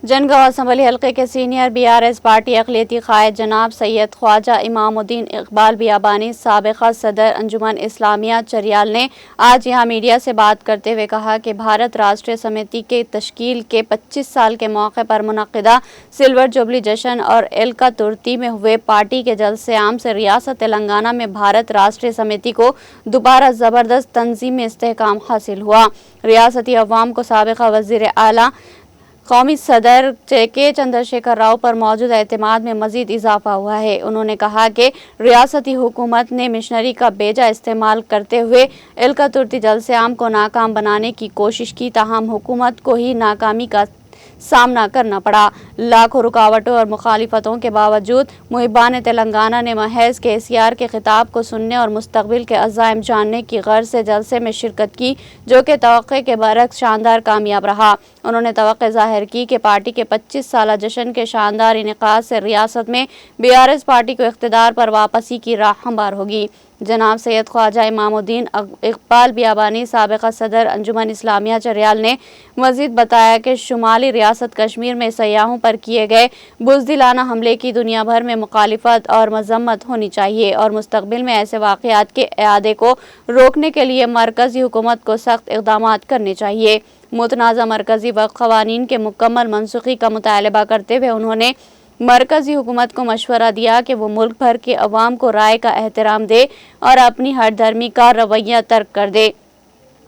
جنگاہ assembly حلقے کے senior BRS party اقلیتی قائد جناب سید خواجہ امام الدین اقبال بیابانی سابقہ صدر انجمن اسلامیہ چریال نے آج یہاں میڈیا سے بات کرتے ہوئے کہا کہ بھارت راشٹریہ سمیتی کے تشکیل کے 25 سال کے موقع پر منعقدہ سلور جوبلی جشن اور ایلکا ترتی میں ہوئے پارٹی کے جلسے عام سے ریاست تلنگانہ میں بھارت راشٹریہ سمیتی کو دوبارہ زبردست تنظیمی استحکام حاصل ہوا۔ ریاستی عوام کو سابقہ وزیر اعلیٰ قومی صدر کے چندرشیکھر راؤ پر موجود اعتماد میں مزید اضافہ ہوا ہے۔ انہوں نے کہا کہ ریاستی حکومت نے مشنری کا بیجا استعمال کرتے ہوئے ایلکا ترتی جلسے عام کو ناکام بنانے کی کوشش کی، تاہم حکومت کو ہی ناکامی کا سامنا کرنا پڑا۔ لاکھوں رکاوٹوں اور مخالفتوں کے باوجود محبان تلنگانہ نے محض KCR کے خطاب کو سننے اور مستقبل کے عزائم جاننے کی غرض سے جلسے میں شرکت کی، جو کہ توقع کے برعکس شاندار کامیاب رہا۔ انہوں نے توقع ظاہر کی کہ پارٹی کے 25 سالہ جشن کے شاندار انعقاد سے ریاست میں BRS پارٹی کو اقتدار پر واپسی کی راہ ہموار ہوگی۔ جناب سید خواجہ امام الدین اقبال بیابانی سابقہ صدر انجمن اسلامیہ چریال نے مزید بتایا کہ شمالی ریاست کشمیر میں سیاحوں پر کیے گئے بزدلانہ حملے کی دنیا بھر میں مخالفت اور مذمت ہونی چاہیے اور مستقبل میں ایسے واقعات کے اعادے کو روکنے کے لیے مرکزی حکومت کو سخت اقدامات کرنے چاہیے۔ متنازع مرکزی وقف قوانین کے مکمل منسوخی کا مطالبہ کرتے ہوئے انہوں نے مرکزی حکومت کو مشورہ دیا کہ وہ ملک بھر کے عوام کو رائے کا احترام دے اور اپنی ہر دھرمی کا رویہ ترک کر دے۔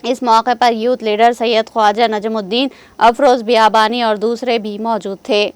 اس موقع پر یوتھ لیڈر سید خواجہ نجم الدین افروز بیابانی اور دوسرے بھی موجود تھے۔